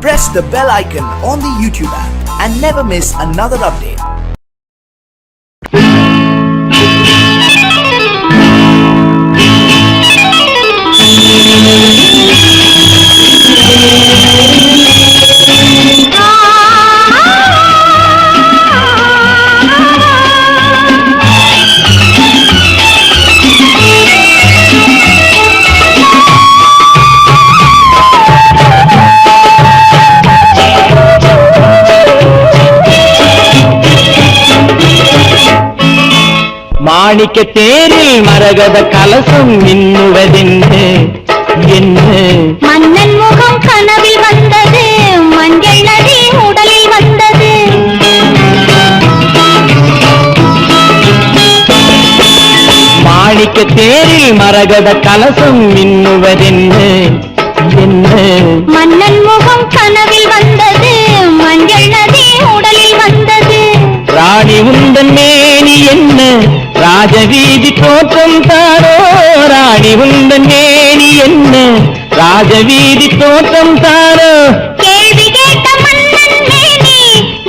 Press the bell icon on the YouTube app and never miss another update. மாணிக்க தேரில் மரகத கலசம் மின்னுவதென்று என்ன மன்னன் முகம் கனவில் வந்தது, மஞ்சள் நதி உடலில் வந்தது. மாணிக்க தேரில் மரகத கலசம் மின்னுவதென்று என்ன மன்னன் முகம் கனவில் வந்தது, மஞ்சள் நதி உடலில் வந்தது. ராணி உந்தன் மேனி என்ன ராஜவீதி தோற்றம் தாரோ, ராணி உந்தன் மேனி என்ன ராஜவீதி தோற்றம் தாரோ. கேள்வி கேட்ட மன்னன் மேனி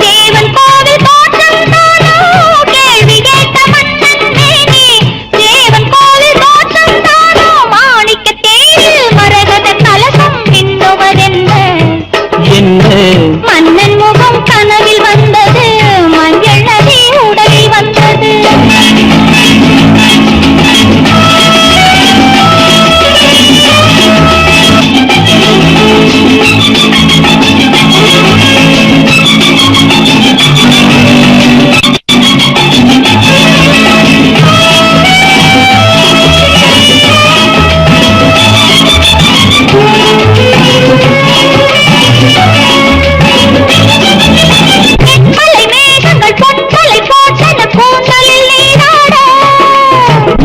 தேவன் கோவில் தோற்றம் தாரோ, கேள்வி கேட்ட மன்னன் மேனி தேவன் கோவில் தோற்றம் தாரோ. மாணிக்க தேரில் மரகத கலசம் மின்னுவதென்ன என்ன மன்னன் முகம் கனவில் வந்தது, மஞ்சள் நதி உடலில் வந்தது.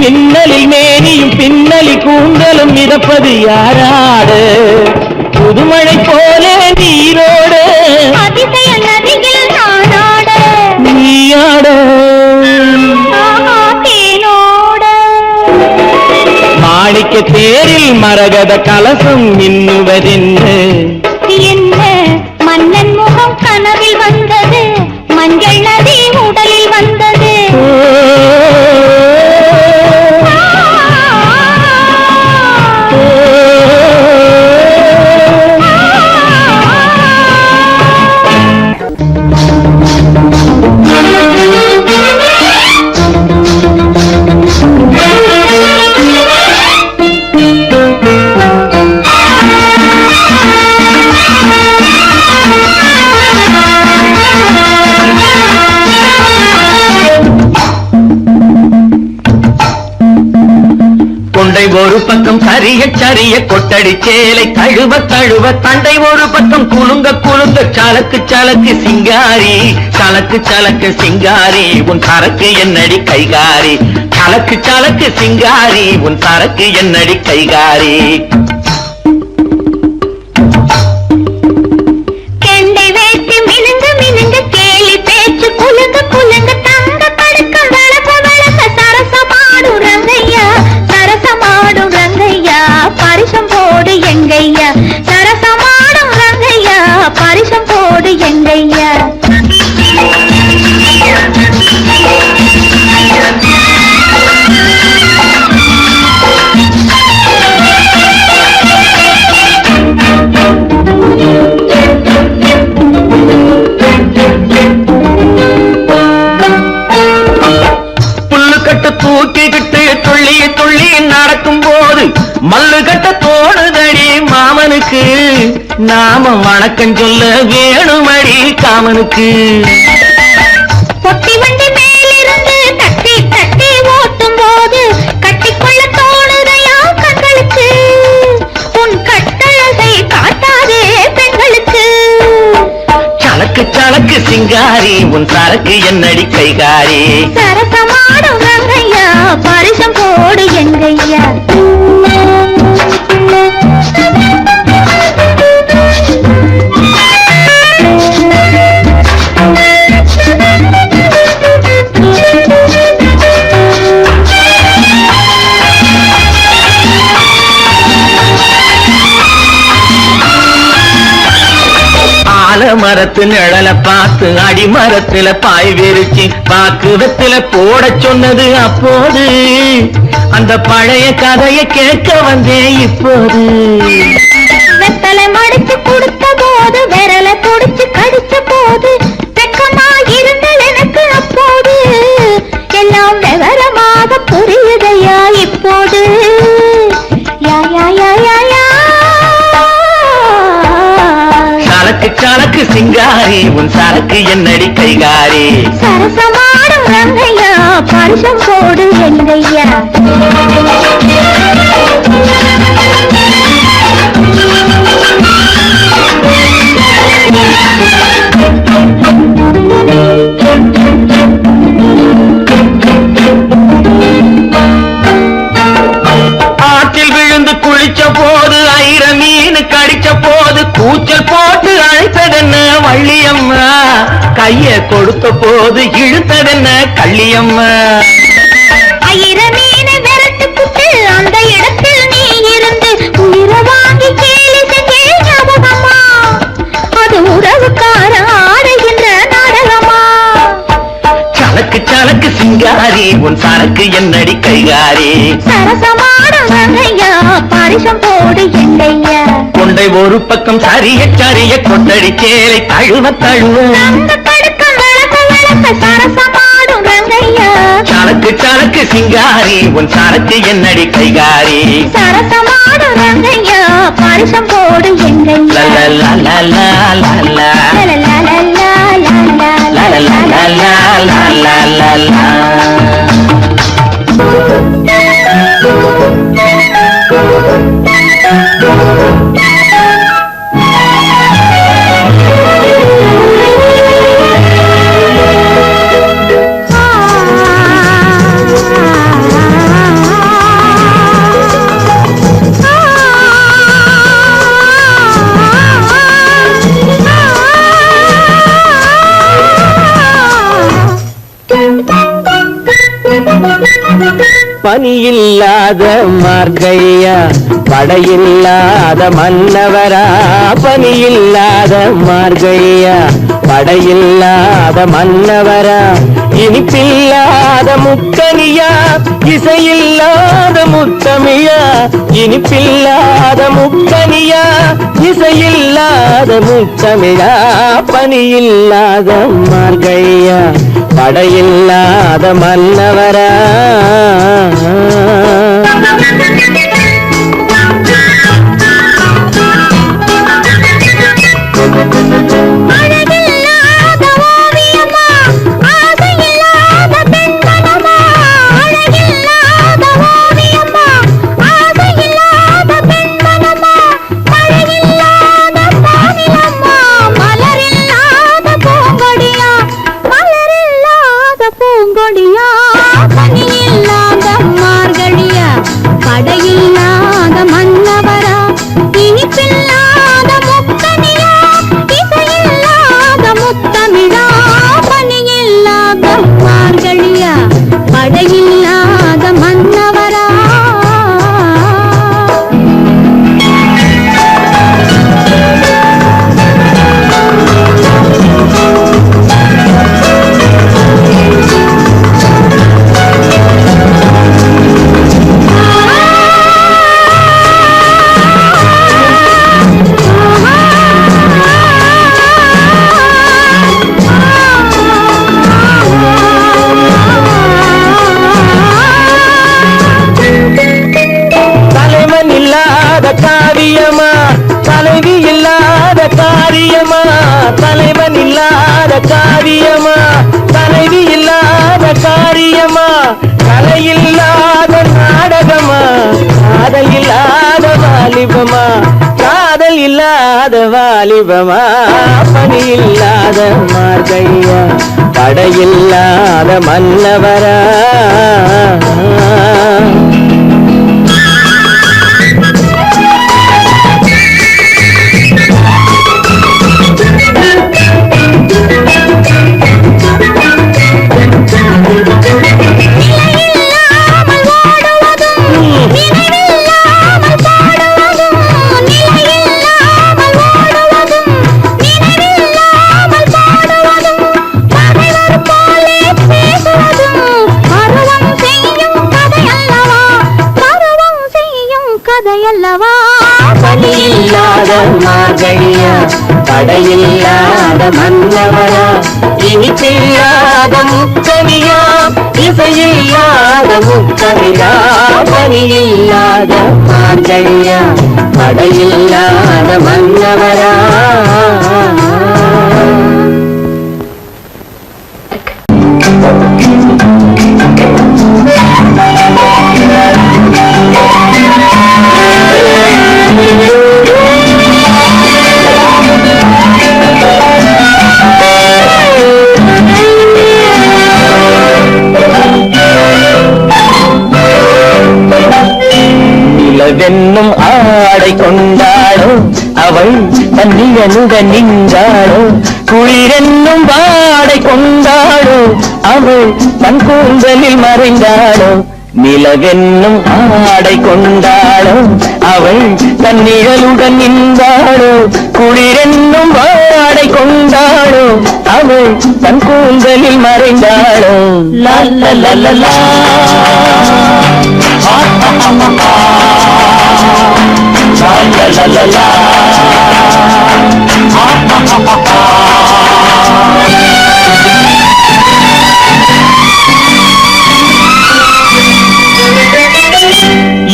மின்னலில் மேனியும் பின்னலி கூந்தலும் மிதப்பது யாராடு, புதுமழை போல நீரோடு அதிசய நதியில் நானாட நீயாட தேனோட. மாணிக்க தேரில் மரகத கலசம் மின்னுவதென்று என்ன மன்னன் முகம் கனவில் வந்தது, மஞ்சள் நதி உடலில் வந்தது. கொண்டை ஒரு பக்கம் சரிய சரிய கொட்டடி சேலை தழுவ தழுவ, தண்டை ஒரு பக்கம் குலுங்க குலுங்க, சலக்கு சலக்கு சிங்காரி சலக்கு சலக்கு சிங்காரி உன் சரக்கு என்னடி கைகாரி, சலக்கு சலக்கு சிங்காரி உன் சரக்கு என்னடி கைகாரி. கெண்டை வேட்டி மினுங்க மினுங்க, கேலி பேச்சு குலுங்க குலுங்க, தங்க படுக்கம் வளச வளச, சரசமாடும் ரங்கையா சரசமாடும் ரங்கையா, பரிசம் போடு எங்கையா, சரசமாடும் ரங்கையா பரிசம் போடு எங்கையா. புல்லுக்கட்டு தூக்கிக்கிட்டு துள்ளி துள்ளி நடக்கும் போது மல்லு கட்ட தோணுதடி மாமனுக்கு, நாம வணக்கம் சொல்ல வேணுமடி காமனுக்கு. பொட்டி வண்டி மேலிருந்து தட்டி தட்டி ஓட்டும் போது கட்டிக்கொள்ள தோணுதையா கண்களுக்கு, உன் கட்டழகை காட்டாதே பெண்களுக்கு. சலக்கு சலக்கு சிங்காரி உன் சரக்கு என்னடி கைகாரி, சரசமாடும் ரங்கையா பரிசம் போடு எங்கையா. ஆலமரத்து நிழல பார்த்து அடிமரத்துல பாய் விரிச்சு பாக்குவத்துல போட சொன்னது அப்போது அந்த பழைய கதையை கேட்க வந்தேன் இப்போது வெத்தலை மடிச்சு கொடுத்த போது விரல துடிச்சு கடிச்ச போது வெக்கமா இருந்தல் எனக்கு அப்போது எல்லாம் விவரமாக புரியுதையா இப்போது யா யா யா யா யா சரக்கு சரக்கு சிங்காரி உன் சரக்கு என்னடி கைகாரி சரசமாடும் ரங்கையா பரிசம் போடு எங்கையா ஆற்றில் விழுந்து குளிச்ச போது ஐர மீன் கடிச்ச போது கூச்சல் போட்டு அழைத்ததென்ன வள்ளியம்மா கைய கொடுத்த போது இழுத்ததென்ன கள்ளியம்மா ஐர மீன விரட்டு புட்டு அந்த இடத்தில் நீ இருந்து உயிரை வாங்கி கேலி செஞ்சே ஞாபகமா அது உறவுக்கார ஆடுகின்ற நாடகமா சலக்கு சலக்கு சிங்காரி உன் சரக்கு என்னடி கைகாரி சரசமாடும் ரங்கையா பரிசம் போடு எங்கையா கொண்டை ஒரு பக்கம் சரிய சரிய கொண்டடி சேலை தழுவ தழுவ அந்த படுக்கம் விளக்க விளக்க சரசமாடும் ரங்கையா சலக்கு சலக்கு சிங்காரி உன் சரக்கு என்னடி கைகாரி சரசமாடும் ரங்கையா பரிசம் போடு எங்கையா லலலலலலலலா. லலலலலலலலா. பனியில்லாத மார்கையா படையில்லாத மன்னவரா பனியில்லாத மார்கையா படையில்லாத மன்னவரா இனிப்பில்லாத முக்கனியா இசையில்லாத முத்தமிழா இனிப்பில்லாத முக்கனியா இசையில்லாத முத்தமிழா பனியில்லாத மார்கையா படையில்லாத மன்னவரா அழகில்லாத ஓவியமா ஆசையில்லாத பெண்மனமா அழகில்லாத ஓவியமா ஆசையில்லாத பெண்மனமா மழையில்லாத பானிலம்மா மலரில்லாத பூங்கொடியா மலரில்லாத பூங்கொடியா பனியில்லாத மார்கழியா படையில்லாத மன்னவரா இனிப்பில்லாத முக்கனியா இசையில்லாத முத்தமிழா பனியில்லாத மார்கழியா படையில்லாத மன்னவரா தலைவன் இல்லாத காரியமா தலைவி இல்லாத காரியமா தலைவன் இல்லாத காரியமா தலைவி இல்லாத காரியமா கலையில்லாத நாடகமா காதல் இல்லாத வாலிபமா காதல் இல்லாத வாலிபமா பணி இல்லாத மார்கையா படையில்லாத மன்னவரா நிலையில்லாமல் ஓடுவதும் நினைவில்லாமல் பாடுவதும் நிலையில்லாமல் ஓடுவதும் நினைவில்லாமல் மார்கழியா தடையில்லாத மன்னவரா இனிப்பில்லாத முக்கனியா இசையில்லாத முக்கனியா பனியில்லாத மார்கழியா தடையில்லாத மன்னவரா நிலவென்னும் ஆடை கொண்டாளோ அவள் தன்னியனுடன் நின்றாளோ குளிரென்னும் வாடை கொண்டாளோ அவள் தன் கூந்தலில் மறைந்தாளோ நிலவென்னும் ஆடை கொண்டாளோ அவள் தன் நிழலுடன் நின்றாளோ குளிரென்னும் வாடை கொண்டாளோ அவள் தன் கூந்தலில் மறைந்தாளோ லல்லலல்லா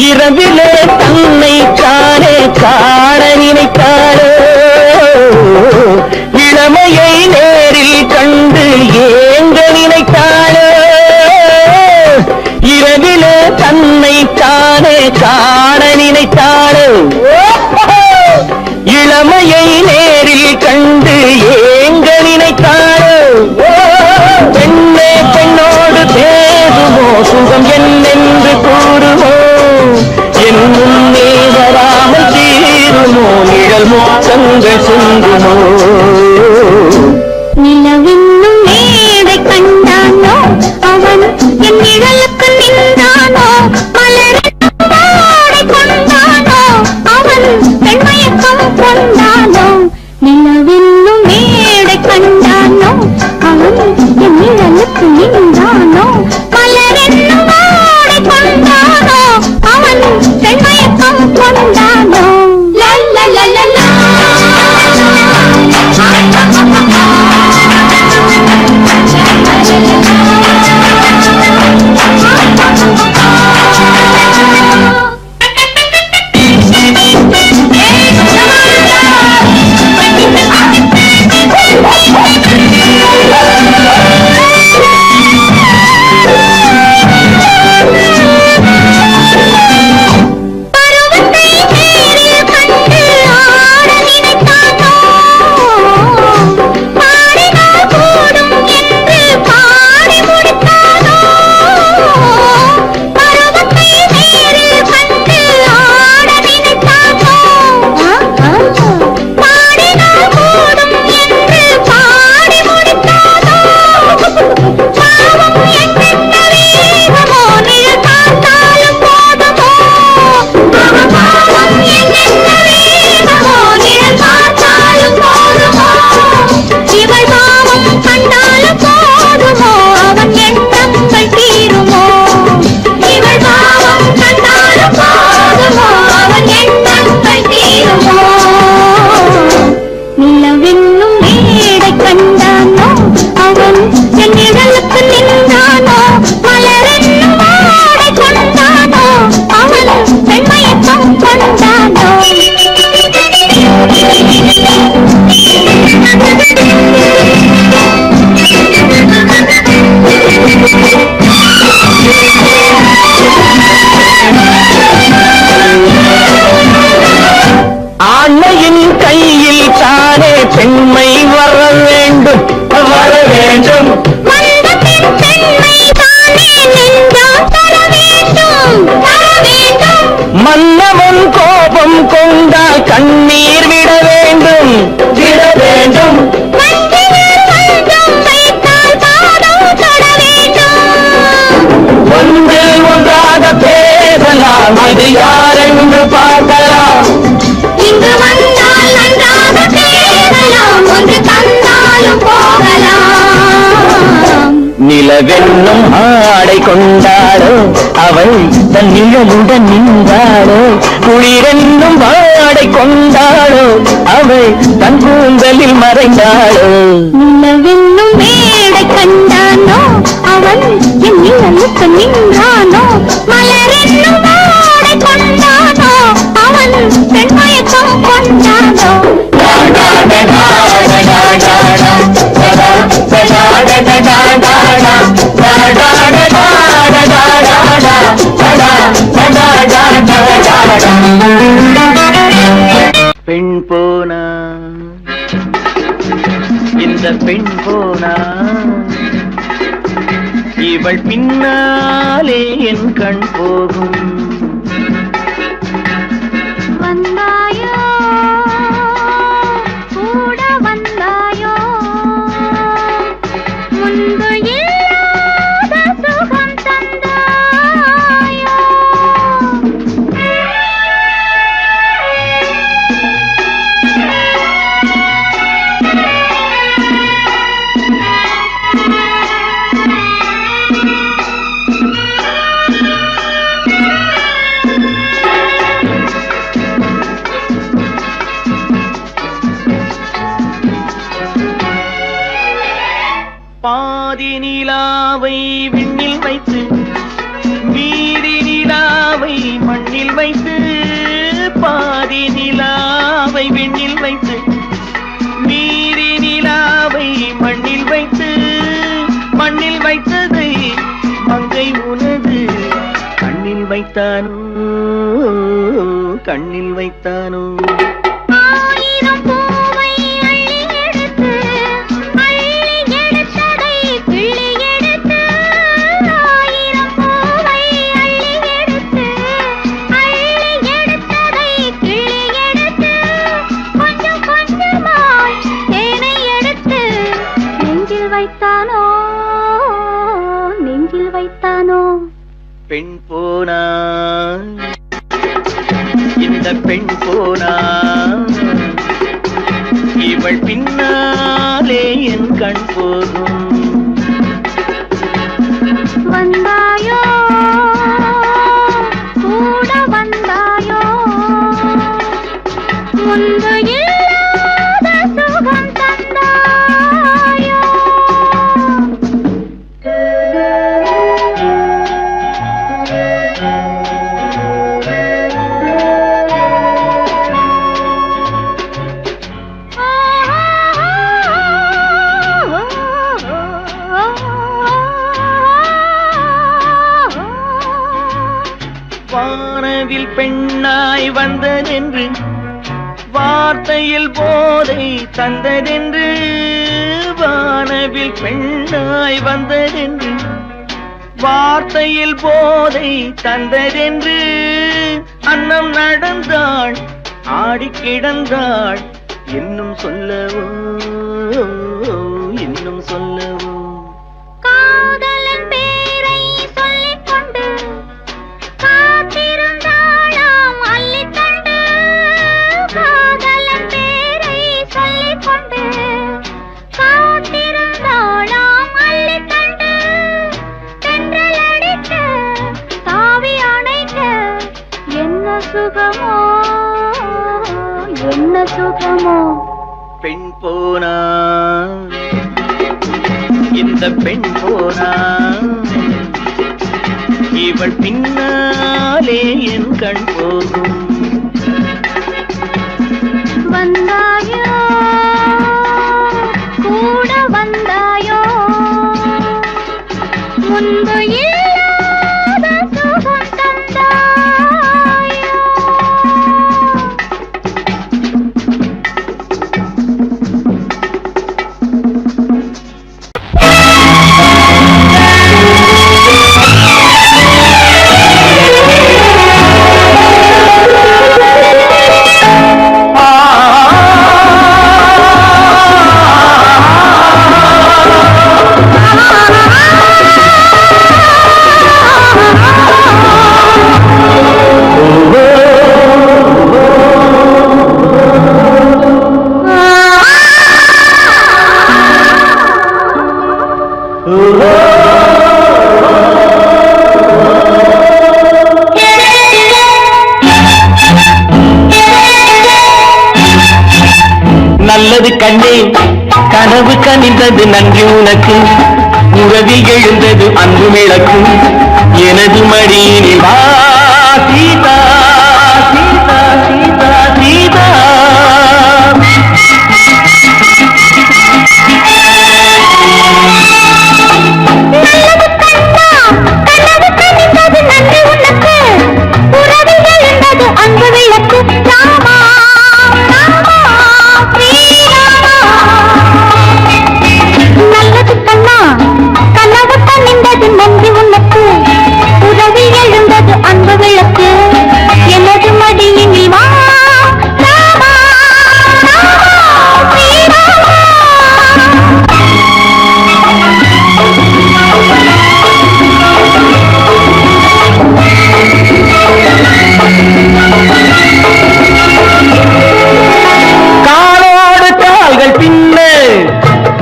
இரவிலே தன்னை காணே காண நினைத்தாளோ இளமையை நேரில் கண்டு ஏங்க நினைத்தாளோ இரவிலே தன்னை காணே காண நினைத்தாளோ இளமையை நேரில் கண்டு ஏங்க நினைத்தாளோ பெண்ணே பெண்ணோடு பேசுமோ சுகம் என்னென்று கூறுமோ என்னும் நீ வராமல் தீருமோ நிழல் மோசங்கள் சிந்துமோ நிலவென்னும் மேடை கண்டானோ அவன் என் நிழலுக்கு நின்றானோ மலரென்னும் வாடை கொண்டானோ அவன் பெண்மயக்கம் கொண்டானோ நிலவென்னும் மேடை கண்டானோ அவன் என் நிழலுக்கு நின்றானோ மலரென்னும் வாடை கொண்டானோ அவன் பெண்மயக்கம் கொண்டானோ லல்லலல்லா நிலவென்னும் ஆடை கொண்டாளோ அவள் தன் நிழலுடன் நின்றாளோ குளிரென்னும் வாடை கொண்டாளோ அவள் தன் கூந்தலில் மறைந்தாளோ நிலவென்னும் மேடை கண்டானோ அவன் என் நிழலுக்கு நின்றானோ மலரென்னும் வாடை கொண்டானோ அவன் பெண் மயக்கம் கொண்டானோ பெண் போனா இந்த பெண் போனா இவள் பின்னாலே என் கண் போகும் வந்தாயோ கூட வந்தாயோ முன்பு இல்லாத சுகம் தந்தாயோ பாதி நிலாவை விண்ணில் வைத்து மீதி நிலாவை மண்ணில் வைத்து பாதி நிலாவை விண்ணில் வைத்து மீதி நிலாவை மண்ணில் வைத்து மண்ணில் வைத்ததை மங்கை உனது கண்ணில் வைத்தானோ கண்ணில் வைத்தானோ ஆயிரம் பூவை அள்ளி எடுத்து அள்ளி எடுத்ததை கிள்ளி எடுத்து ஆயிரம் பூவை அள்ளி எடுத்து அள்ளி எடுத்ததை கிள்ளி எடுத்து கொஞ்சம் கொஞ்சமாய் தேனை எடுத்து நெஞ்சில் வைத்தானோ நெஞ்சில் வைத்தானோ பெண் போனா இந்த பெண் போனா இவள் பின்னாலே என் கண் போகும் வந்தாயோ கூட வந்தாயோ முன்பு இல்லாத சுகம் தந்தாயோ வானவில் பெண்ணாய் வந்ததென்று வார்த்தையில் போதை தந்ததென்று வானவில் பெண்ணாய் வந்ததென்று வார்த்தையில் போதை தந்ததென்று அன்னம் நடந்தாள் ஆடி கிடந்தாள் இன்னும் சொல்லவோ இன்னும் சொல்லவோ காதலன் பேரை சொல்லிக் கொண்டு காத்திருந்தாளாம் அள்ளித்தண்டு காதலன் பேரை சொல்லிக் கொண்டு காத்திருந்தாளாம் அள்ளித்தண்டு தென்றல் அடிக்க தாவி அணைக்க என்ன சுகமோ என்ன சுகமோ பெண் போனா இந்த பெண் போனா இவள் பின்னாலே என் கண் போகும் வந்தாயோ கூட வந்தாயோ முன்பு இல்லாத சுகம் தந்தாயோ ஆ நல்லது கண்ணே கனவு கனிந்தது நன்றி உனக்கு உறவில் எழுந்தது அன்பு விளக்கு எனது மடியினில் வா சீதா சீதா சீதா சீதா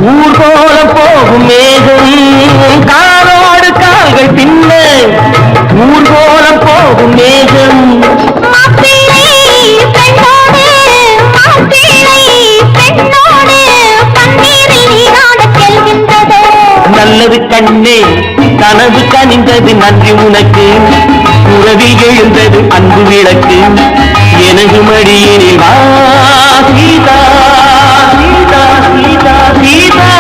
ஊர்கோலம் போகும் மேகம் காலோடு கால்கள் பின்ன ஊர்கோலம் போகும் மேகம் நல்லது கண்ணே கனவு கனிந்தது நன்றி உனக்கு உறவில் எழுந்தது அன்பு விளக்கு எனது மடியினில் வா சீதா சீதா சீதா சீதா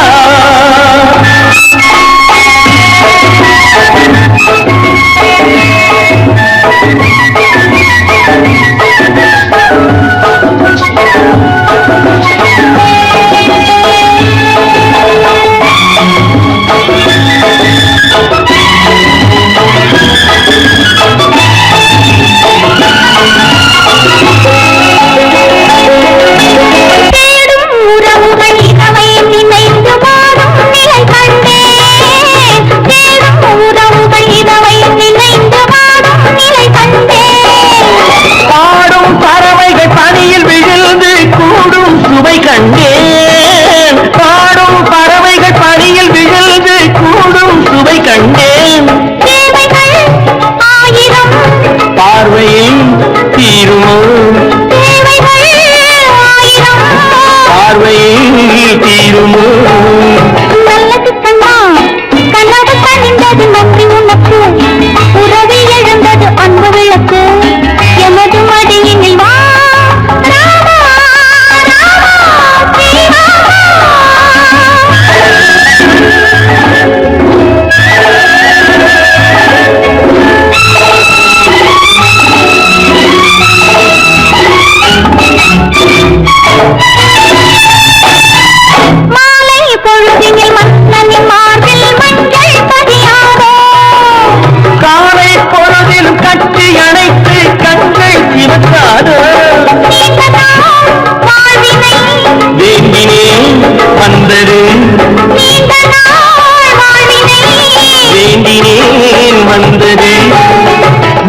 பாடும் பறவைகள் பனியில் விழுந்து கூடும் சுவை கண்டேன் பார்வையில் தீருமோ பார்வையில் தீருமோ நல்லது கண்ணா கனவு கனிந்தது நன்றி உனக்கு உறவில் எழுந்தது அன்பு விளக்கு எனது மடியினில் வா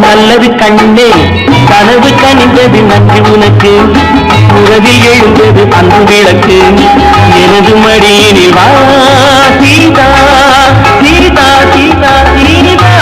நல்லது கண்ணே கனவு கனிந்தது நன்றி உனக்கு உறவில் எழுந்தது அன்பு விளக்கு எனது மடியினில் வா சீதா சீதா சீதா சீதா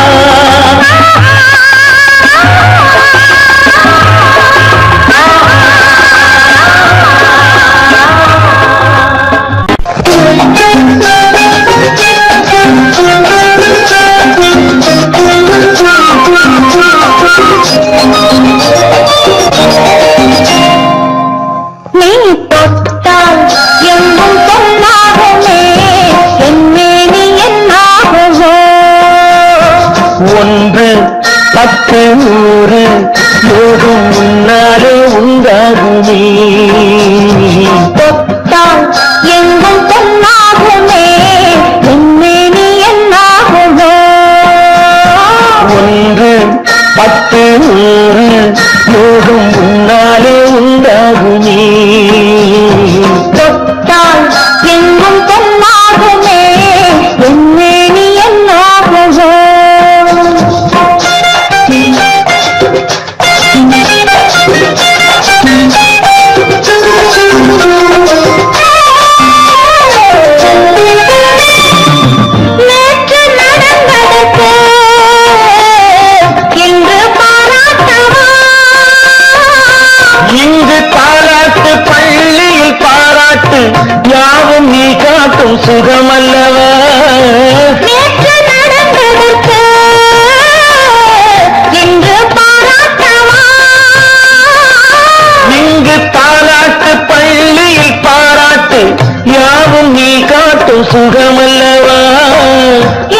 ஒன்று பத்து நூறு போதும் முன்னாலே உண்டாகுமே தொட்டால் எங்கும் பொன்னாகுமே உண்மைனி என்னாகுமோ ஒன்று பத்து நூறு போதும் முன்னாலே உண்டாகுமே தொட்டால் எங்கும் பொன்னாகுமே உண்மைனி என்னாகுமோ சுகமல்லவா நேற்று நடந்ததற்கு இன்று பாராட்டவா இங்கு தாலாட்டு பள்ளியில் பாராட்டு யாவும் நீ காட்டும் சுகமல்லவா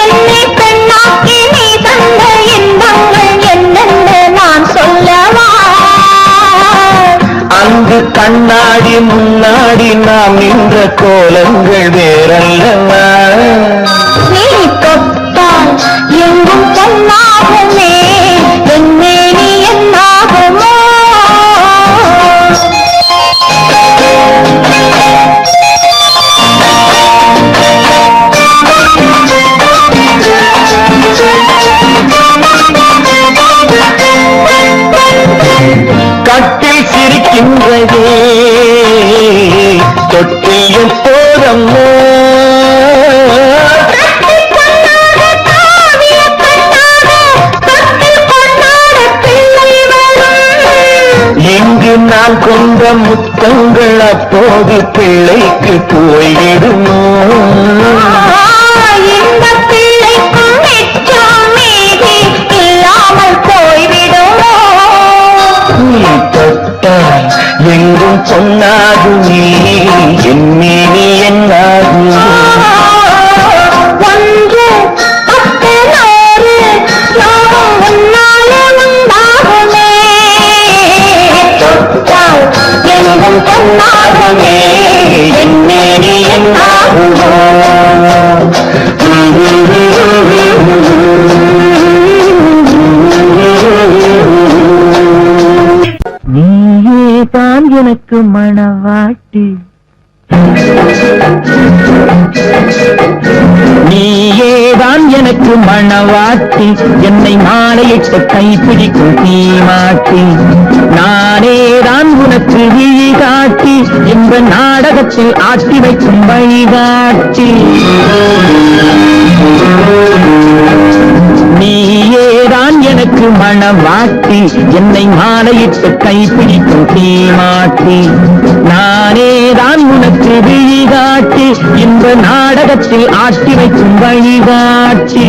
என்னை பெண்ணாக்கி நீ தந்த இன்பங்கள் என்னென்று நான் சொல்லவா அங்கு கண்ணாடி முன்னாடி நாம் நின்ற கோலங்கள் வேறல்லவா நீ தொட்டால் எங்கும் பொன்னாகுமே என்னே நீ என்னாகுமோ கட்டில் சிரிக்கின்றதே தொட்டில் எப்போதம்மோ எங்கு நான் கொண்ட முத்தங்கள் அப்போது பிள்ளைக்கு போய்விடுமோ இந்த பிள்ளைக்கும் மிச்சம் மீதி இல்லாமல் போய்விடுமோ நீ தொட்டால் எங்கும் பொன்னாகுமே என் மீனி என்னாகும் ஒன்று பத்து நூறு யோகம் உன்னாலே உண்டாகுமே தொட்டால் எங்கும் பொன்னாகுமே என் மீனி என்னாகுமோ நீயே தான் எனக்கு மணவாட்டி நீயேதான் எனக்கு மணவாட்டி என்னை மாலையிட்டு கைப்பிடிக்கும் தீமாட்டி நானேதான் உனக்கு விழி காட்டி இந்த நாடகத்தில் ஆட்டி வைக்கும் வழிகாட்டி நீயேதான் எனக்கு மணவாட்டி என்னை மாலையிட்டு கைப்பிடிக்கும் தீமாட்டி நானேதான் உனக்கு விழி காட்டி இந்த நாடகத்தில் ஆட்டி வைக்கும் வழிகாட்டி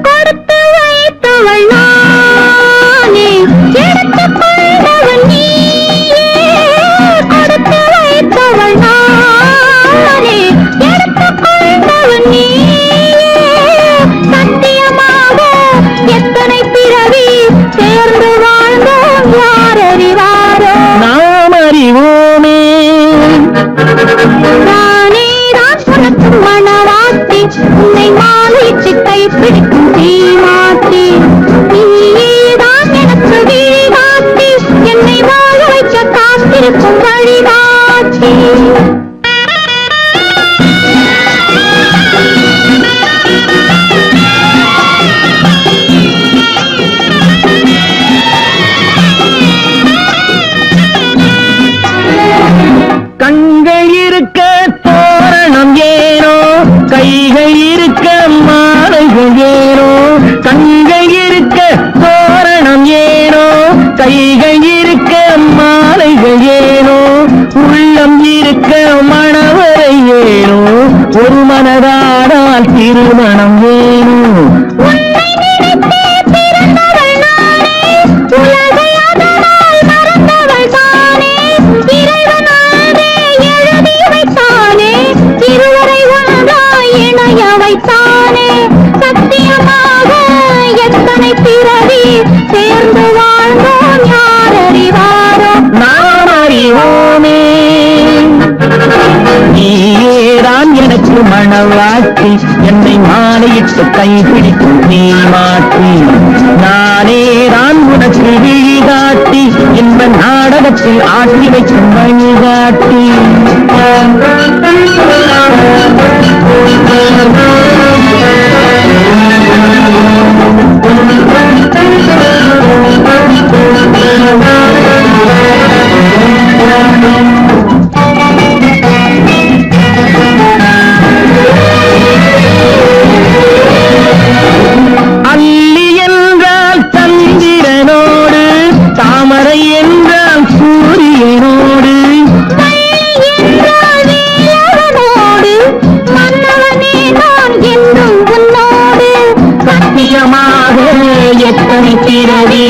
கொடுத்து வைத்தவள் நானே எடுத்துக் கொண்டவன் நீயே கொடுத்து வைத்தவள் நானே எடுத்துக் கொண்டவன் நீயே சத்தியமாக எத்தனை பிறவி சேர்ந்து வாழ்ந்தோம் யார் அறிவாரோ நாம் அறிவோமே நானேதான் உனக்கு மணவாட்டி உன்னை மாலையிட்டு கைப்பிடிக்கும் தீமாட்டி நீயேதான் எனக்கு விழிகாட்டி என்னை வாழ வைக்க காத்திருக்கும் வழிகாட்டி கண்கள் இருக்க தோரணம் ஏனோ கைகள் இருக்க மாலைகள் ஏனோ கண்கள் இருக்க தோரணம் ஏனோ கைகள் இருக்க மாலைகள் ஏனோ உள்ளம் இருக்க மணவரை ஏனோ ஒரு மனதானால் திருமணம் ஏனோ உன்னை நினைத்தே பிறந்தவள் நானே உலகை அதனால் மறந்தவள் தானே இறைவனாலே எழுதி வைத்தானே இருவரை ஒன்றாய் இணைய வைத்தானே சத்தியமாக எத்தனை பிறவி சேர்ந்து வாழ்ந்தோம் யார் அறிவாரோ நாம் அறிவோமே நீயேதான் எனக்கு மணவாட்டி என்னை மாலையிட்டு கைப்பிடிக்கும் தீமாட்டி நானேதான் உனக்கு விழிகாட்டி இந்த நாடகத்தில் ஆட்டி வைக்கும் வழிகாட்டி அல்லி என்றால் சந்திரனோடு தாமரை பிறவி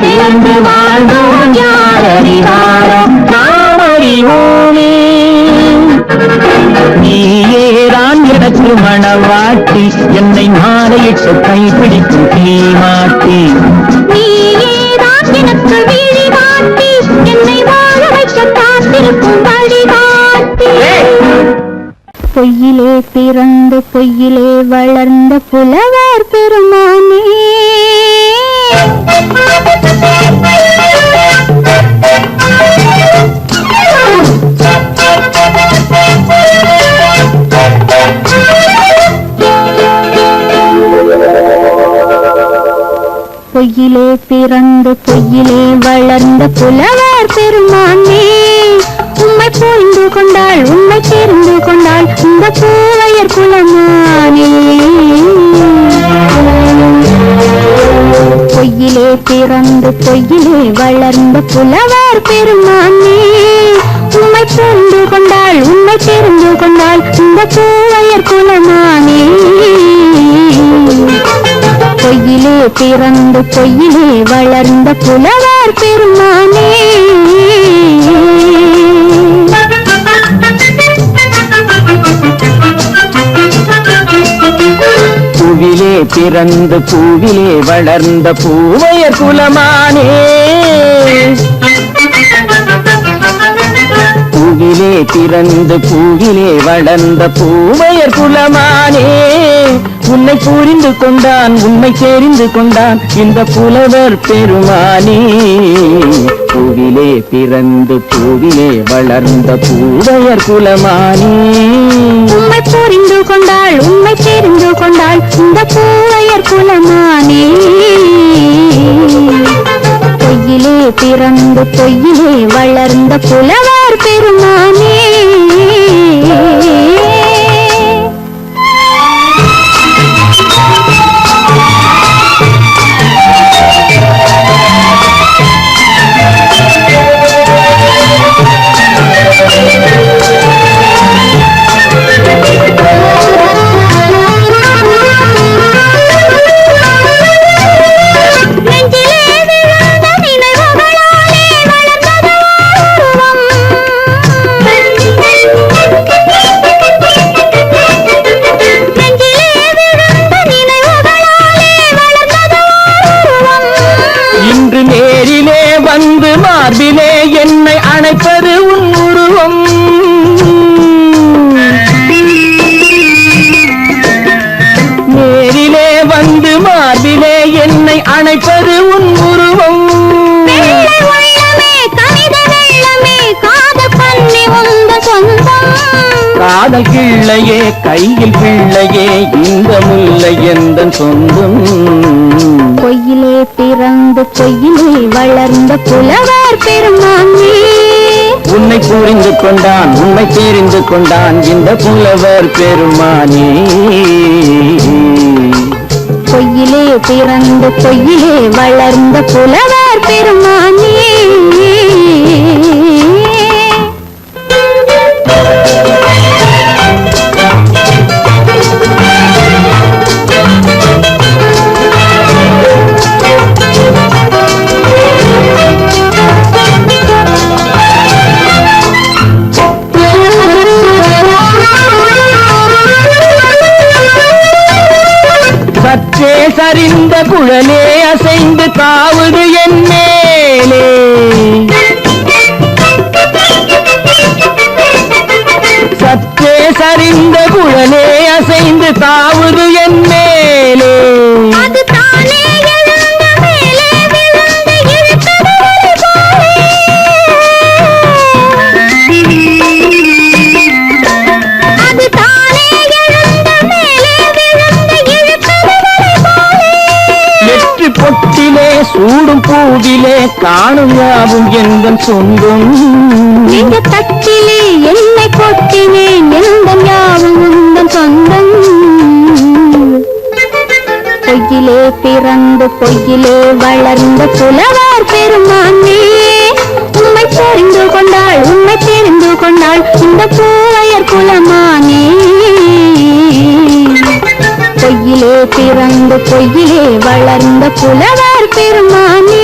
பிறந்து வாழ்ந்தோம் யார் அறிவாரோ நாம் அறிவோமே. நீயேதான் எனக்கு மணவாட்டி என்னை மாலையிட்டு கைப்பிடிக்கும் தீமாட்டி. நீயேதான் எனக்கு விழிகாட்டி என்னை வாழ வைக்க காத்திருக்கும் வழிகாட்டி. பொய்யிலே பிறந்து பொய்யிலே வளர்ந்த புலவர் பெருமானே, பொய்யிலே பிறந்து பொய்யிலே வளர்ந்த புலவர் பெருமானே, உம்மை புரிந்து கொண்டாள் உண்மை தெரிந்து கொண்டாள் இந்த பூவையர் குலமானே. பொய்யிலே பிறந்து பொய்யிலே வளர்ந்த புலவர் பெருமானே, உம்மை புரிந்து கொண்டாள் உண்மை தெரிந்து கொண்டாள் இந்த பூவையர் குலமானே. பொய்யிலே பிறந்து பொய்யிலே வளர்ந்த புலவர் பெருமானே. பூவிலே பிறந்து பூவிலே வளர்ந்த பூவையர் குலமானே. பூவிலே பிறந்து பூவிலே வளர்ந்த பூவையர் குலமானே, உன்னை புரிந்து கொண்டான் உண்மை தெரிந்து கொண்டான் இந்த புலவர் பெருமானே. பூவிலே பிறந்து பூவிலே வளர்ந்த பூவையர் குலமானே, உண்மை புரிந்து கொண்டாள் உண்மை தெரிந்து கொண்டாள் இந்த பூவையர் குலமானே. பொய்யிலே பிறந்து பொய்யிலே வளர்ந்த புலவர் பெருமானே. மார்பிலே என்னை அணைப்பது உன் உருவம். நேரிலே வந்து மார்பிலே என்னை அணைப்பது உன் உருவம். காதல் கிள்ளையே கையில் பிள்ளையே இந்த முல்லை எந்த சொந்தம். பொய்யிலே பிறந்து பொய்யிலே வளர்ந்த புலவர் பெருமானே, உன்னை புரிந்து கொண்டான் உண்மை தெரிந்து கொண்டான் இந்த புலவர் பெருமானே. பொய்யிலே பிறந்து பொய்யிலே வளர்ந்த புலவர் பெருமானே. சற்றே சரிந்த குழலே அசைந்து தாவுது என் மேலே. சற்றே சரிந்த குழலே அசைந்து தாவுது என் மேலே. பொட்டிலே சூடும் பூவிலே காணும் யாவும் எந்தன் சொந்தம். இந்த தட்டிலே என்னை கொட்டினேன் எந்தன் யாவும் உந்தன் சொந்தம். பொய்யிலே பிறந்து பொய்யிலே வளர்ந்த புலவர் பெருமானே, உண்மை தெரிந்து கொண்டாள் உண்மை தெரிந்து கொண்டாள் இந்த பூவையர் குலமானே. பொய்யிலே பிறந்து பொய்யிலே வளர்ந்த புலவர் பெருமானே.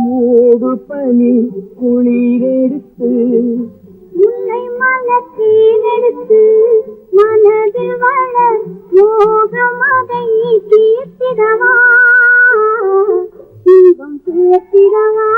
மூடு பனி குளிரெடுத்து முல்லை மலத்தீனெடுத்து மனதில் வளர் யோகமதை தீர்த்திடவா இன்பம் சேர்த்திடவா.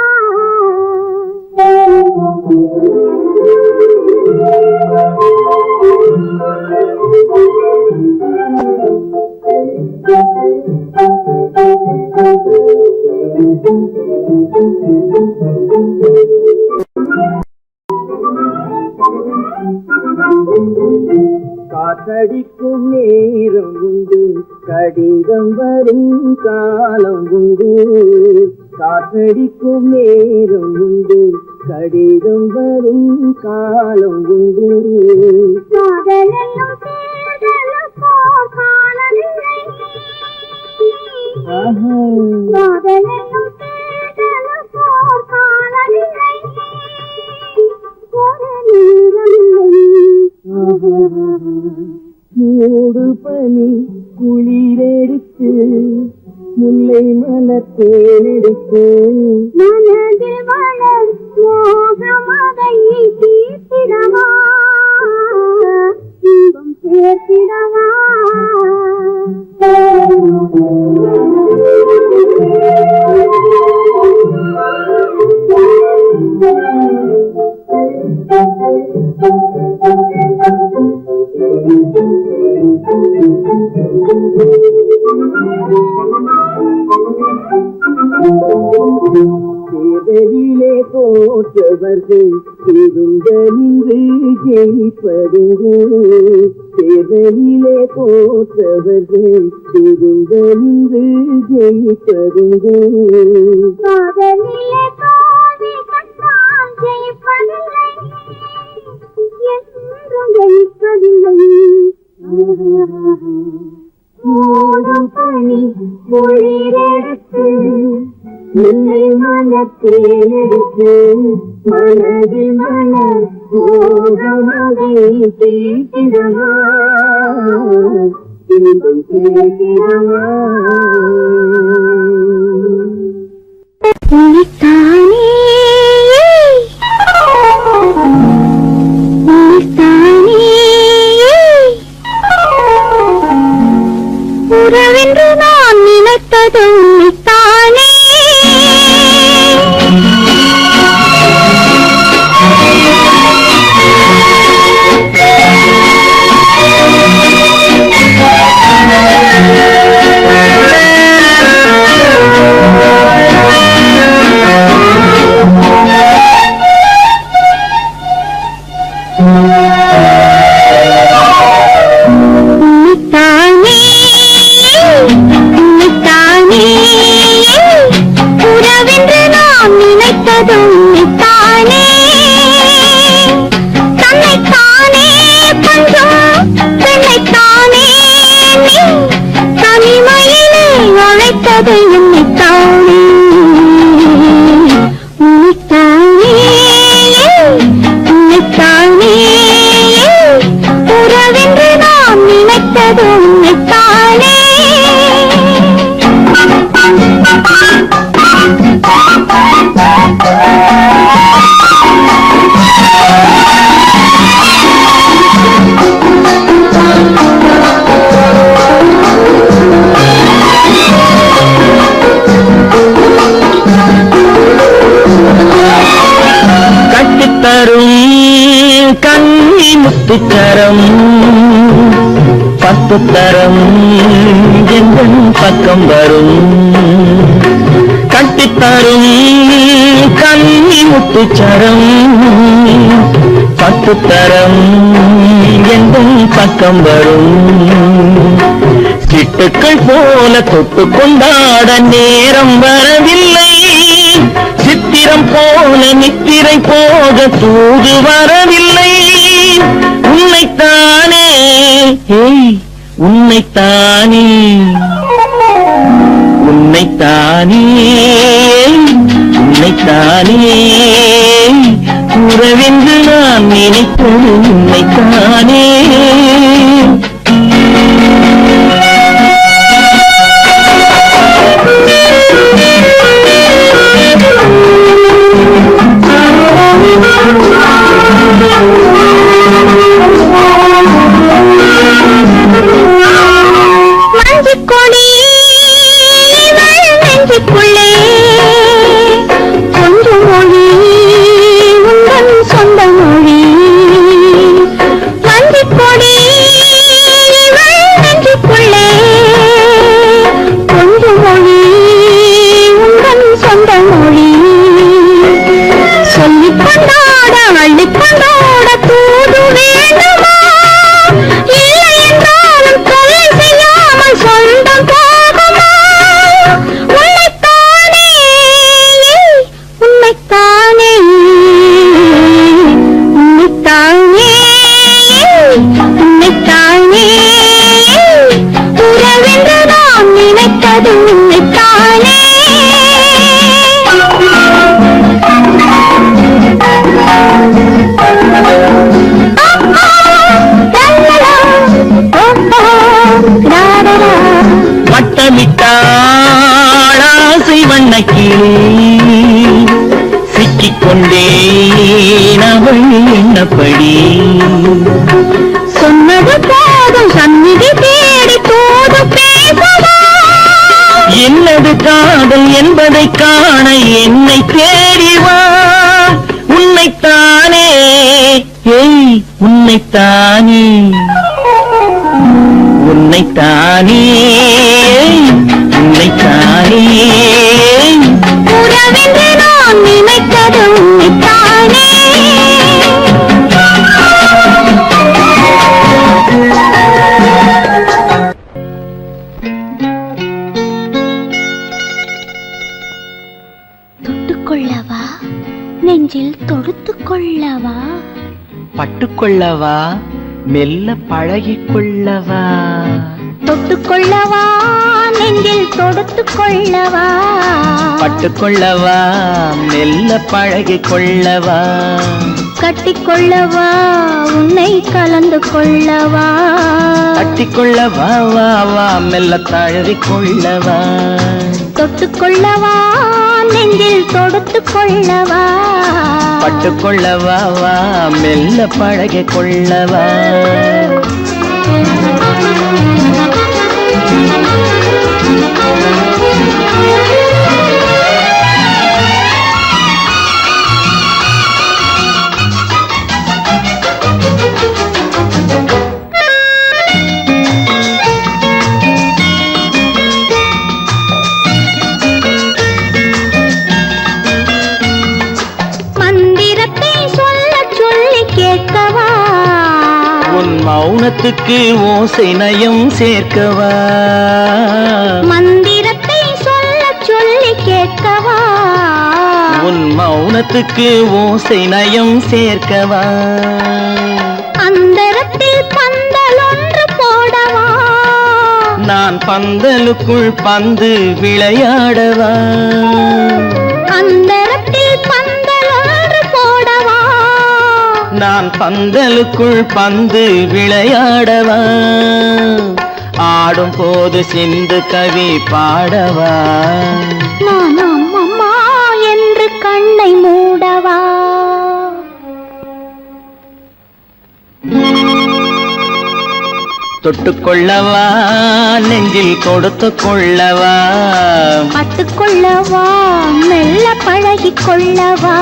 காத்தடிக்கும் நேரம் உண்டு, கடிதம் வரும் காலம் உண்டு. காத்தடிக்கும் நேரம் உண்டு, கடிதம் வரும் காலம் உண்டு. காதலெல்லாம் தேடலுக்கோர் காலமில்லை. காதலெல்லாம் தேடலுக்கோர் காலமில்லை. ஒரு நேரமில்லை. மூடு பனி குளிரெடுத்து முல்லை மலத்தேனெடுத்து மனதில் வளர் மோகமதை தீர்த்திடவா இன்பம் சேர்த்திடவா. தேர்தலிலே தோற்றவர்கள் இருந்த நின்று ஜெயிப்பதுங்கு. தேர்தலிலே தோற்றவர்கள் இருந்த நின்று ஜெயிப்பதுங்கு. காதலிலே தோல்வி கண்டால் ஜெயிப்பதில்லை, என்றும் ஜெயிப்பதில்லை. மூடும் பனி குளிரெடுத்து முல்லை மலத்தேனெடுத்து மனதில் மலர் மோகமதை தீர்த்திடவா இன்பம் சேர்த்திடவா. உனித்தானே உனித்தானே உறவென்று நான் நினைத்தது உனித்தானே. உறவென்று நாம் நினைத்தது உன்னைத்தானே. தன்னைத்தானே பஞ்சம் பெண்ணைத்தானே நீ தனிமையிலே அழைத்தது உன்னைத்தானே. உன்னைத்தானே உன்னைத்தானே உறவென்று நாம் நினைத்தது உன்னைத்தானே. கட்டித்தரும் கண்ணி முத்துச்சரம் 10 தரம் எங்கள் பக்கம் வரும். கட்டித்தரும் கண்ணி முத்துச்சரம் 10 தரம் எங்கள் பக்கம் வரும். சிட்டுக்கள் போல தொட்டு கொண்டாட நேரம் வரவில்லை. சித்தி ஈரம் போல நித்திரை போக தூது வரவில்லை உன்னைத்தானே உன்னைத்தானே உன்னைத்தானே உன்னைத்தானே உறவென்று நான் நினைப்பது உன்னைத்தானே மஞ்சுக்கொடி நெஞ்சுக்குள்ளே கொஞ்சம் மொழி உங்கள் சொந்த மொழி மஞ்சுக்கொடி நெஞ்சுக்குள்ளே கொஞ்சம் மொழி உங்கள் சொந்த மொழி சொல்லிக் கொண்டாட அள்ளிக் கொண்டாட தூது வேண்டுமா இல்லை என்றாலும் தொல்லை செய்யாமல் சொந்தம் போகுமா உன்னைத்தானே உன்னைத்தானே உன்னைத்தானே உன்னைத்தானே உறவென்று நான் நினைத்தது உன்னைத்தானே வட்டமிட்டாள் ஆசை வண்ணக்கிளி சிக்கிக்கொண்டேன் அவள் என்னப்படி சொன்னது போதும் சந்நிதி தேடி தூது பேசவா என்னது காதல் என்பதை காண என்னை தேடிவா உன்னைத்தானே உன்னைத்தானே உன்னைத்தானே உன்னைத்தானே உறவென்று நான் நினைத்தது உன்னைத்தானே தொட்டுக்கொள்ளவா நெஞ்சில் தொடுத்துக் கொள்ளவா பட்டுக்கொள்ளவா மெல்ல பழகிக்கொள்ளவா தொட்டுக்கொள்ளவா நெஞ்சில் தொடுத்துக் கொள்ளவா பட்டுக்கொள்ளவா மெல்ல பழகிக்கொள்ளவா கட்டிக்கொள்ளவா உன்னை கலந்து கொள்ளவா கட்டிக்கொள்ளவா வா வா மெல்ல தழுவிக்கொள்ளவா தொட்டுக்கொள்ளவா நெஞ்சில் தொடுத்துக் கொள்ளவா பட்டுக்கொள்ளவா வா மெல்ல பழகிக்கொள்ளவா மௌனத்துக்கு ஓசை நயம் சேர்க்கவா மந்திரத்தை சொல்ல சொல்லி கேட்கவா உன் மௌனத்துக்கு ஓசை நயம் சேர்க்கவா அந்தரத்தில் பந்தல் ஒன்று போடவா நான் பந்தலுக்குள் பந்து விளையாடவா அந்தரத்தில் பந்தல் ஒன்று போடவா நான் பந்தலுக்குள் பந்து விளையாடவா ஆடும் போது சிந்து கவி பாடவா நான் அம்மம்மா என்று கண்ணை மூடவா தொட்டுக்கொள்ளவா நெஞ்சில் கொடுத்து கொள்ளவா பட்டுக்கொள்ளவா மெல்ல பழகிக் கொள்ளவா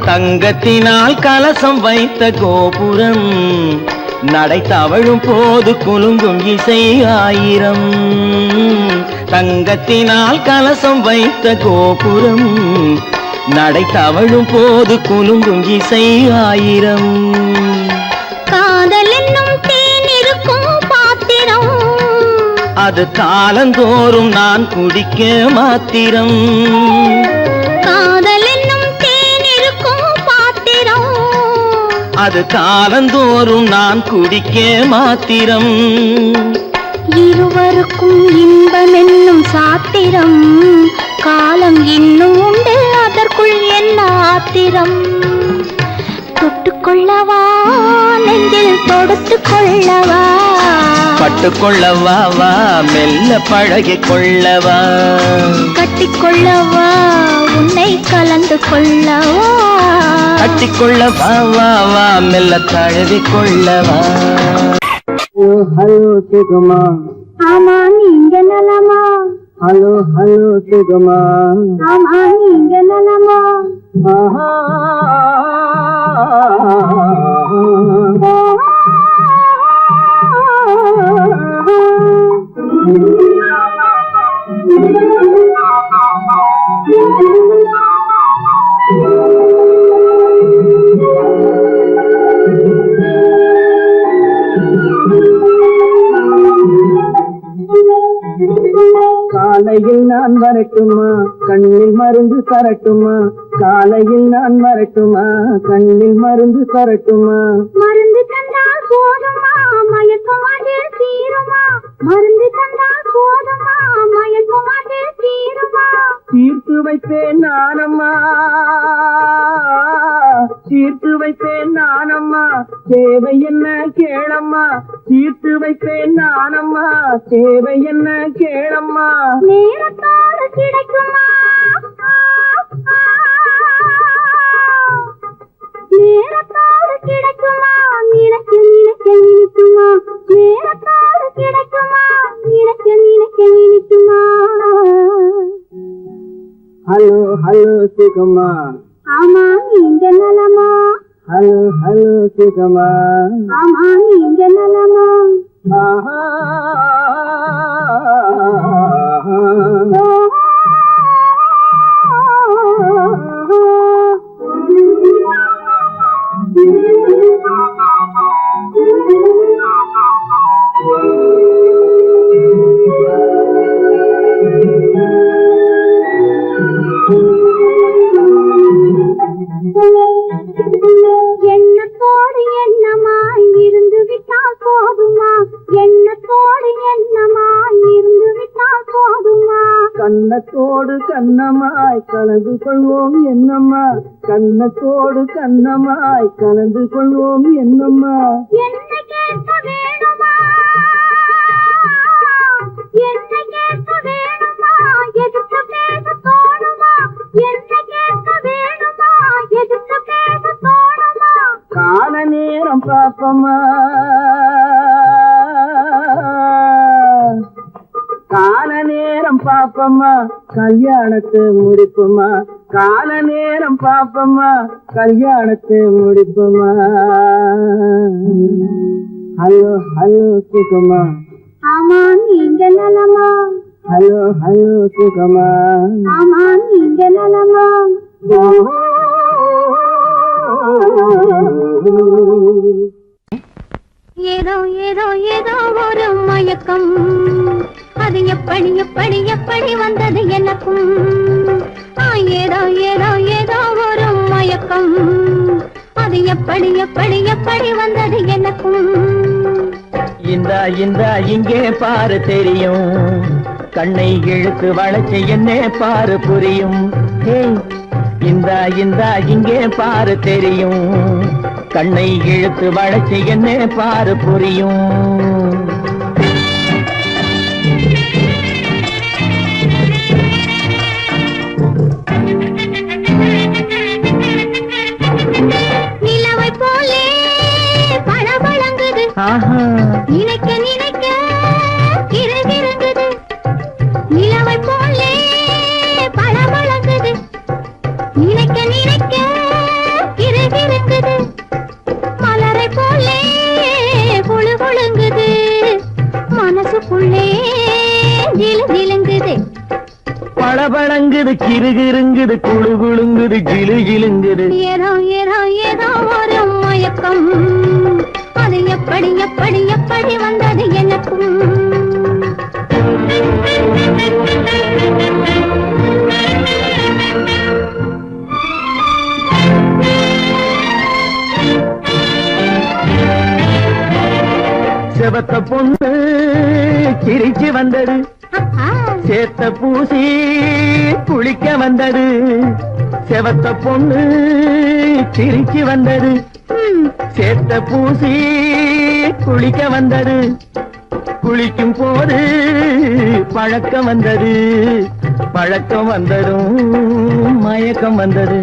தங்கத்தினால் கலசம் வைத்த கோபுரம் நடை தவழும் போது குலுங்கும் இசை ஆயிரம் தங்கத்தினால் கலசம் வைத்த கோபுரம் நடை தவழும் போது குலுங்கும் இசை ஆயிரம் காதல் என்னும் தேன் இருக்கும் பாத்திரம் அது காலந்தோறும் நான் குடிக்க மாத்திரம் காதல் என்னும் தேன் இருக்கும் பாத்திரம் அது காலந்தோறும் நான் குடிக்க மாத்திரம் இருவருக்கும் இன்பம் என்னும் சாத்திரம் காலம் இன்னும் உண்டு அதற்குள் என்ன ஆத்திரம் தொட்டுக்கொள்ளவா நெஞ்சில் தொடுத்துக் கொள்ளவா பட்டுக்கொள்ளவா வா மெல்ல பழகிக் கொள்ளவா கட்டிக்கொள்ளவா உன்னை கலந்து கொள்ளவா கட்டிக்கொள்ளவா வா வா மெல்ல தழுவிக் கொள்ளவா ஹலோ சுகமா ஆமா நீங்க நலமா ஹலோ ஹலோ சுகமா ஆமா நீங்க நலமா காலையில் நான் வரட்டுமா கண்ணில் மருந்து தரட்டுமா காலையில் நான் வரட்டுமா கண்ணில் மருந்து தரட்டுமா மருந்து தந்தால் போதுமா மயக்கம் அது தீருமா மருந்து தந்தால் போதுமா மயக்கம் அது தீருமா தீர்த்து வைப்பேன் நானம்மா தீர்த்து வைப்பேன் நானம்மா தேவை என்ன கேளம்மா தீர்த்து வைப்பேன் நானம்மா தேவை என்ன கேளம்மா நேரத்தோடு கிடைக்குமா நேரத்தோடு கிடைக்குமா நினைக்க நினைக்க நினைக்குமா நேரத்தோடு கிடைக்குமா நினைக்க நினைக்க நினைக்குமா ஹலோ ஹலோ சுகமா ஆமா நீங்க நலமா ஹலோ ஹலோ சுகமா ஆமா நீங்க நலமா எண்ணத்தோடு எண்ணமாய் இருந்து விட்டால் போதுமா எண்ணத்தோடு எண்ணமாய் இருந்து விட்டால் போதுமா கண்ணத்தோடு கண்ணமாய் கலந்து கொள்வோம் என்னம்மா கண்ணத்தோடு கண்ணமாய் கலந்து கொள்வோம் என்னம்மா என்ன கேட்க வேணுமா என்ன கேட்க வேணுமா எதுக்கு பேச தோணுமா என்ன கேட்க வேணுமா எதுக்கு பேச தோணுமா கால நேரம் பாப்பமா கால நேரம் பாப்பமா கல்யாணத்தை முடிப்புமா கால நேரம் பாப்பமா கல்யாணத்தை முடிப்புமா ஹலோ ஹலோ சுகமா ஆமா நீங்க நலமா ஹலோ ஹலோ சுகமா ஆமா நீங்க நலமா ஏதோ ஏதோ ஏதோ ஒரு மயக்கம் அது எப்படி எப்படி எப்படி வந்தது எனக்கும் ஏதோ ஏதோ ஏதோ ஒரு மயக்கம் அது எப்படி எப்படி எப்படி வந்தது எனக்கும் இந்த இங்கே பாரு தெரியும் கண்ணை இழுத்து வளைச்சு என்ன பாரு புரியும் இந்த இங்கே பாரு தெரியும் கண்ணை இழுத்து வளைச்சு என்ன பாரு புரியும் நிலவை போலே பளபளங்குது நினைக்க நினைக்க கிறுகிறுங்குது நிலவை போலே பளபளங்குது நினைக்க நினைக்க கிறுகிறுங்குது மலரை போலே பளபளங்குது கிறுகிறுங்குது குழு குழுங்குது கிளு கிளுங்குது ஏதோ ஏதோ ஏதோ ஒரு மயக்கம் அது எப்படி எப்படி எப்படி வந்தது எனக்கும் செவத்த பொண்ணு சிரிச்சு வந்தது சேத்த பூசி குளிக்க வந்தது செவத்த பொண்ணு சிரிச்சு வந்தது சேத்த பூசி குளிக்க வந்தது குளிக்கும் போது பழக்கம் வந்தது பழக்கம் வந்ததும் மயக்கம் வந்தது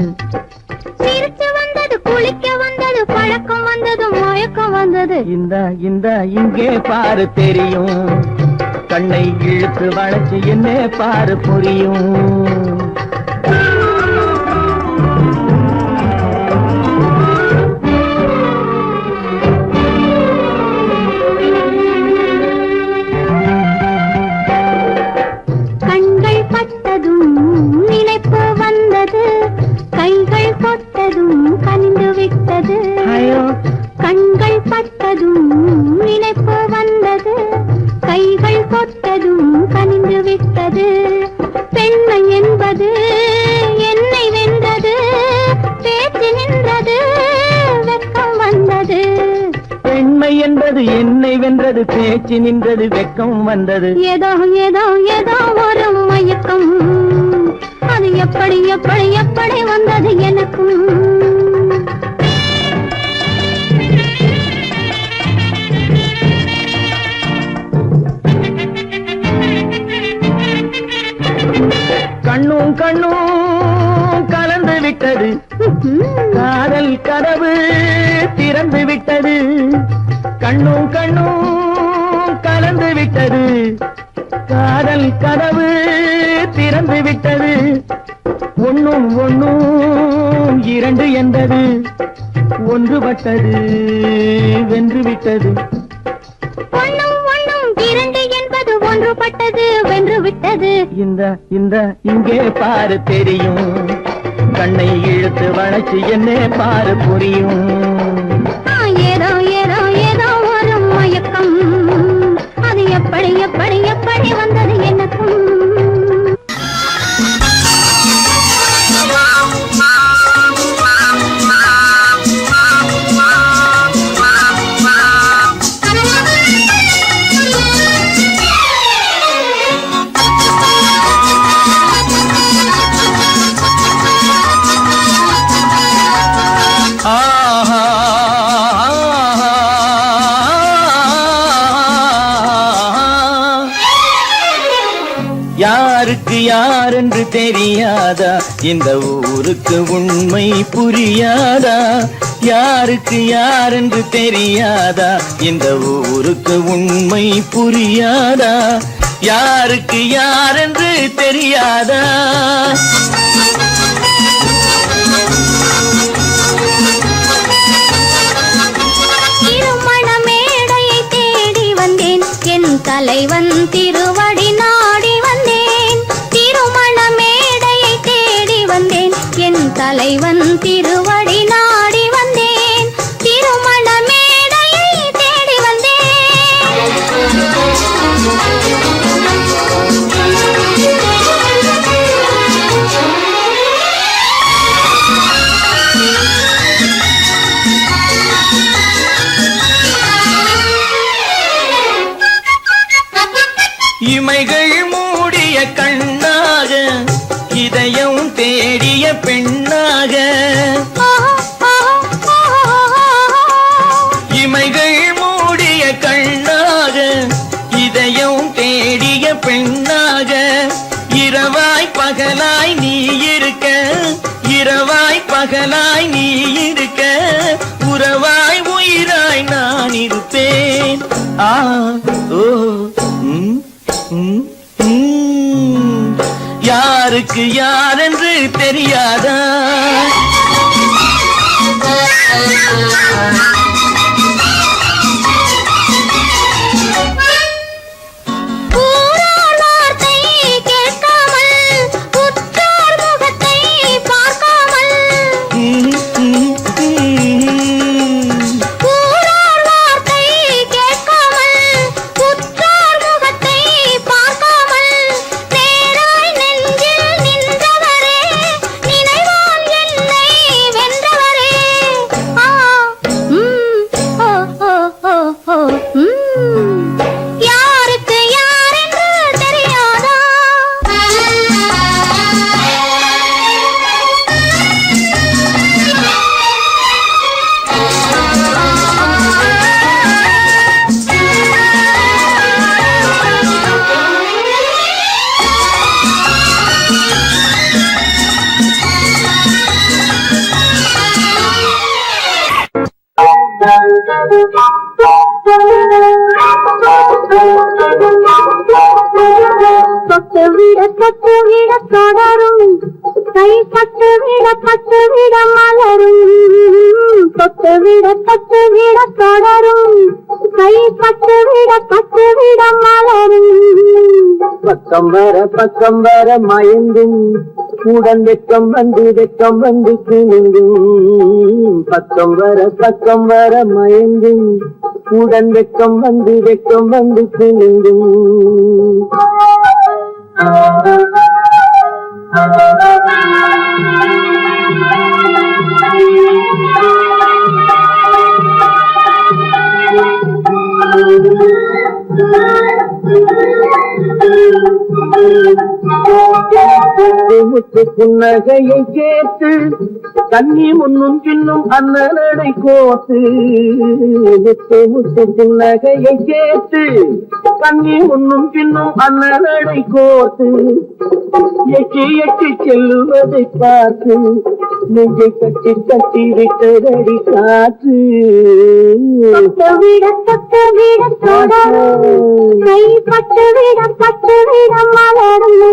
சிரிச்சு வந்தது குளிக்க வந்தது பழக்கம் வந்தது மயக்கம் வந்தது இந்த இங்கே பாரு தெரியும் கண்ணை இழுத்து வளைச்சு என்ன பாரு புரியும் கண்கள் பட்டதும் நினைப்பு வந்தது கைகள் கொட்டதும் கனிந்து விட்டது கண்கள் பட்டதும் நினைப்பு வந்தது கைகள் கொட்டதும் கனிந்து விட்டது பெண்மை என்பது என்னை வென்றது பேச்சு நின்றது வெட்கம் வந்தது பெண்மை என்பது என்னை வென்றது பேச்சு நின்றது வெட்கம் வந்தது ஏதோ ஏதோ ஏதோ ஒரு மயக்கம் அது எப்படி எப்படி எப்படி வந்தது எனக்கும் கண்ணும் கண்ணும் கலந்து விட்டது காதல் கதவு திறந்து விட்டது கண்ணும் கண்ணும் கலந்து விட்டது காதல் கதவு திறந்து விட்டது ஒன்னும் ஒன்னும் இரண்டு என்பது ஒன்றுபட்டது வென்று விட்டது ஒன்னும் ஒன்னும் இரண்டு என்பது ஒன்றுபட்டது வென்று விட்டது இந்த இங்கே பாரு தெரியும் கண்ணை இழுத்து வளைச்சு என்ன பாரு புரியும் ஏதோ ஏதோ ஏதோ ஒரு மயக்கம் அது எப்படி எப்படி எப்படி வந்தது எனக்கும் யாருக்கு யாரென்று தெரியாதா இந்த ஊருக்கு உண்மை புரியாதா யாருக்கு யாரென்று தெரியாதா இந்த ஊருக்கு உண்மை புரியாதா யாருக்கு யாரென்று தெரியாதா திருமண மேடையை தேடி வந்தேன் என் தலைவன் திருவடி நாடி வந்தேன் திருமண மேடையை தேடி வந்தேன் என் தலைவன் திருவடி நாடி வந்தேன் திருமண மேடையை தேடி இமைகள் மூடிய கண்ணாக இதயம் தேடிய பெண்ணாக இமைகள் மூடிய கண்ணாக இதயம் தேடிய பெண்ணாக இரவாய் பகலாய் நீ இருக்க இரவாய் பகலாய் நீ இருக்க உறவாய் உயிராய் நான் இருப்பேன் ஆ ஓ யாருக்கு யாரென்று தெரியாதா ஊரார் வார்த்தை கேட்காமல் பட்டுவிட மலரும் தொட்டுவிட தொடரும் கை பட்டுவிட மலரும் பக்கம் வர மயங்கும் உடன் வெக்கம் வந்து கிணுங்கும் பக்கம் வர மயங்கும் உடன் வெக்கம் வந்து கிணுங்கும் முத்து புன்னகையை கேட்டு கண்ணி முன்னும் பின்னும் அண்ணனடை கோத்து முத்து புன்னகையை கேட்டு கண்ணி முன்னும் பின்னும் அண்ணனடை கோத்து எட்டி செல்லுவதை பார்த்து நெஞ்சை கட்டி விட்டதடி காற்று தொட்டுவிட தொடரும் கை பட்டுவிட மலரும்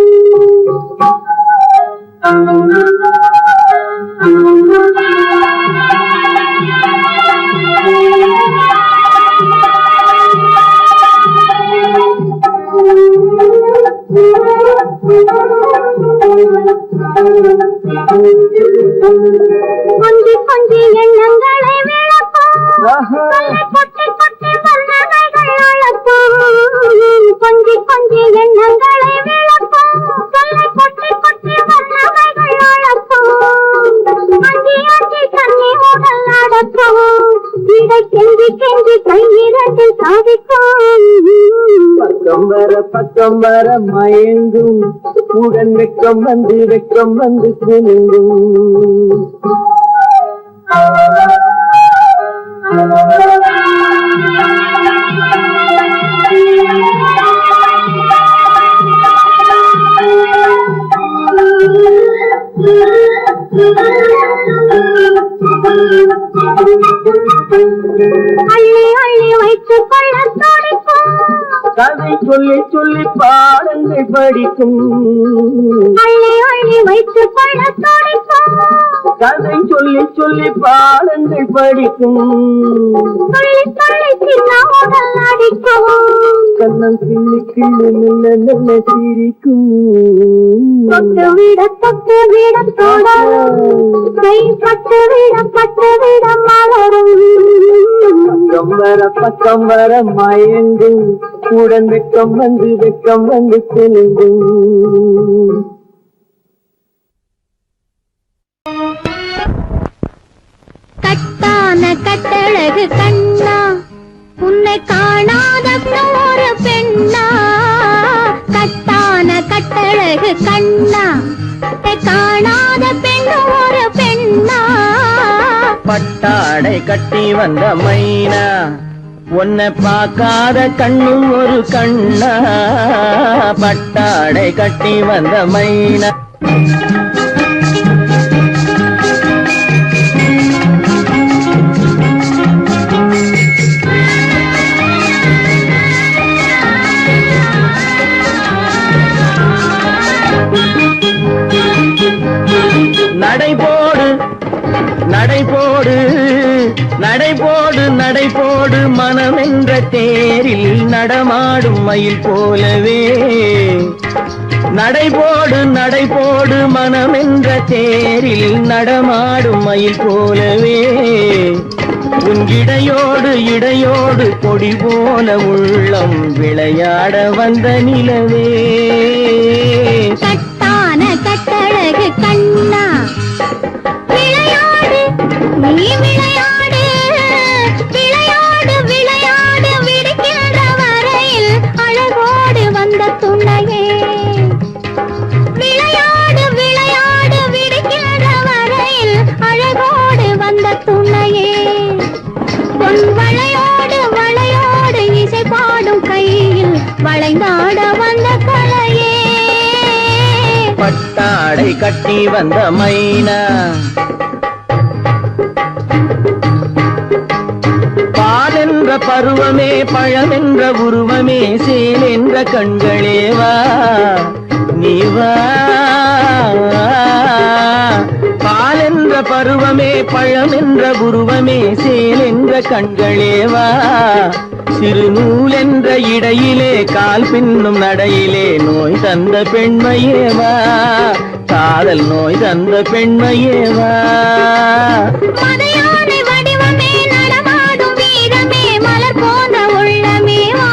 கொஞ்சி எண்ணங்களை விளக்கும் கொட்டி வல்லவைகள் அழக்கும் கொஞ்சி எண்ணங்களை விளக்கும் கொட்டி வல்லவைகள் அழக்கும் அஞ்சி தண்ணி உடல் அடக்கும் இதை கெஞ்சி கை இரண்டு சாதிக்கும் பக்கம் வர மயங்கும் உடன் வெக்கம் வந்து கிணுங்கும் அள்ளி வைத்துக் கொள்ள துடிக்கும் கதை சொல்லி பாடங்கள் படிக்கும் அள்ளி வைத்துக் கொள்ள துடிக்கும் கதை சொல்லி பாடங்கள் படிக்கும் துள்ளி சின்ன உடல் அடிக்கும் கண்ணம் கிள்ளி சிரிக்கும் தொட்டுவிட தொடரும் கை பட்டுவிட மலரும் பக்கம் வர மயங்கும் உடன் வெக்கம் வந்து கிணுங்கும் கட்டான கட்டழகு கண்ணா உன்னை காணாத ஒரு பெண்ணா கட்டான கட்டழகு கண்ணா காணாத பெண் ஒரு பெண்ணா பட்டாடை கட்டி வந்த மைனா உன்னை பார்க்காத கண்ணும் ஒரு கண்ணா பட்டாடை கட்டி வந்த மைனா நடைபோடு மனமென்ற தேரில் நடமாடும் மயில் போலவே நடைபோடு மனமென்ற தேரில் நடமாடும் மயில் போலவே உன் இடையோடு கொடி போல உள்ளம் விளையாட வந்த நிலவே கட்டான கட்டழகு கண்ணா விளையாடு நீ விளையாடு விடுக்கின்ற வரையில் அழகோடு வந்த துணையே விளையாடு விடுக்கின்ற வரையில் அழகோடு வந்த துணையே பொன் வளையோடு இசை பாடும் கையில் வளைந்தாட வந்த கலையே பட்டாடை கட்டி வந்த மைனா பாலென்ற பருவமே பழமென்ற உருவமே சேல் என்ற கண்களே வா நீ வா பால் என்ற பருவமே பழம் என்ற உருவமே சேல் என்ற கண்களேவா சிறு நூல் என்ற இடையிலே கால் பின்னும் நடையிலே நோய் தந்த பெண்மையேவா காதல் நோய் தந்த பெண்மையேவா மதையானை வடிவமே நடமாடும் வீரமே மலர் போன்ற உள்ளமேவா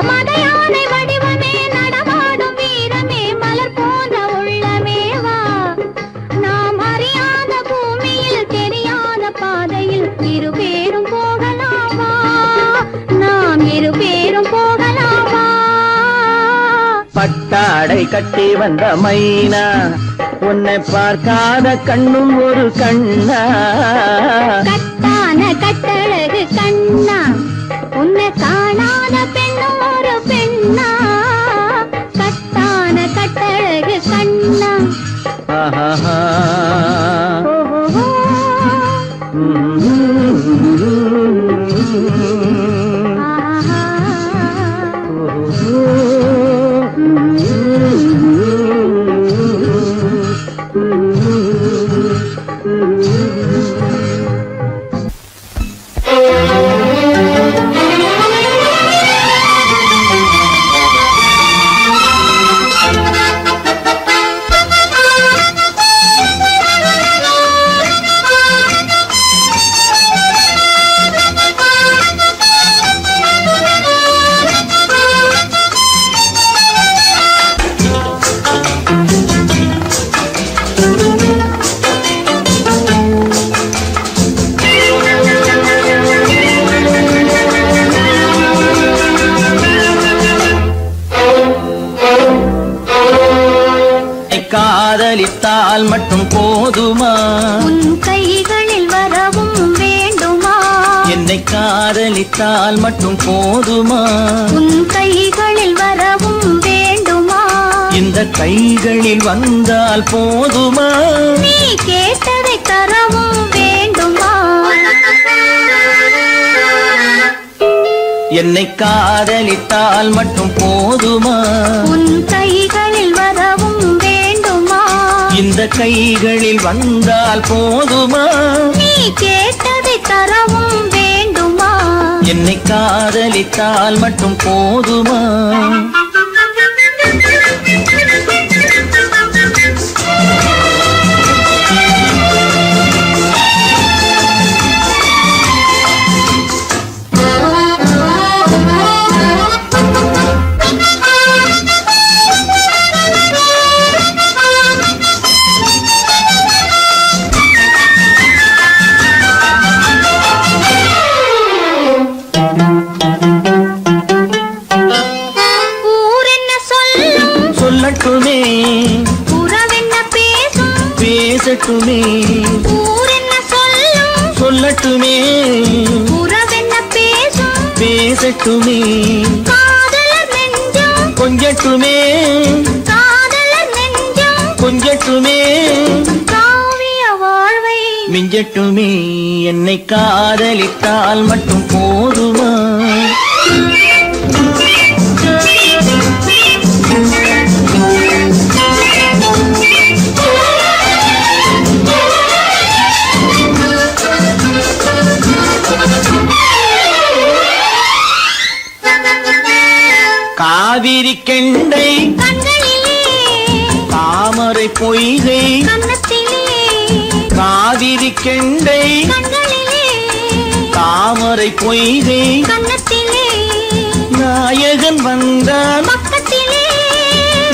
மதையானை வடிவமே நடமாடும் வீரமே மலர் போன்ற உள்ளமேவா நாம் அறியாத பூமியில் தெரியாத பாதையில் இருபேரும் போகலாமா நாம் இருபேரும் போகலாமா பட்டாடை கட்டி வந்த மைனா உன்னை பார்க்காத கண்ணும் ஒரு கண்ணா கட்டான கட்டழகு கண்ணா உன்னை காணாத பெண்ணும் ஒரு பெண்ணா கட்டான கட்டழகு கண்ணா ஆஹா காதலித்தால் மட்டும் போதுமா உன் கைகளில் வரவும் வேண்டுமா என்னை காதலித்தால் மட்டும் போதுமா உன் கைகளில் வரவும் வேண்டுமா இந்த கைகளில் வந்தால் போதுமா நீ கேட்டதை தரவும் வேண்டுமா என்னை காதலித்தால் மட்டும் போதுமா உன் கைகளில் வரவும் வேண்டுமா இந்த கைகளில் வந்தால் போதுமா நீ கேட்டதை தரவும் வேண்டுமா என்னை காதலித்தால் மட்டும் போதுமா சொல்லட்டுமே உறவென்ன பேசும் பேசட்டுமே ஊரென்ன சொல்லும் சொல்லட்டுமே உறவென்ன பேசும் பேசட்டுமே காதலர் நெஞ்சம் கொஞ்சட்டுமே காதலர் நெஞ்சம் கொஞ்சட்டுமே காவிய வாழ்வை மிஞ்சட்டுமே என்னை காதலித்தால் மட்டும் போதுமா காவிரி கெண்டை கண்களிலே தாமரை பொய்கை கன்னத்திலே காவிரி கெண்டை கண்களிலே தாமரை பொய்கை கன்னத்திலே நாயகன் வந்தான் பக்கத்திலே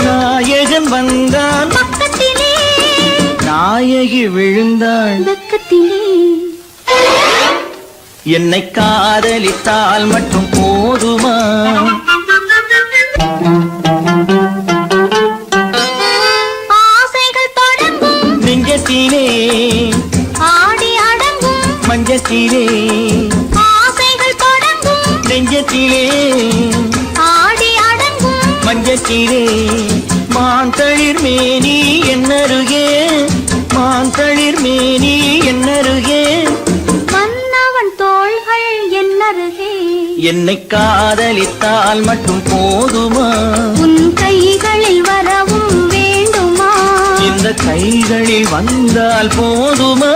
நாயகன் வந்தான் பக்கத்திலே நாயகி விழுந்தாள் பக்கத்திலே என்னை காதலித்தால் மட்டும் போதுமா ஆசைகள் தொடங்கும் நெஞ்சத்திலே ஆடி அடங்கும் மஞ்சத்திலே ஆசைகள் தொடங்கும் நெஞ்சத்திலே ஆடி அடங்கும் மஞ்சத்திலே மாந்தளிர் மேனி என்னருகே மாந்தளிர் மேனி என்னருகே மன்னவன் தோள்கள் என்னருகே என்னை காதலித்தால் மட்டும் போதுமா உன் கைகளில் வரவும் வேண்டுமா இந்த அந்த கைகளில் வந்தால் போதுமா?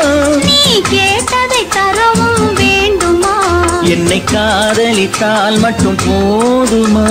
நீ கேட்டதை தரவும் வேண்டுமா? என்னை காதலித்தால் மட்டும் போதுமா?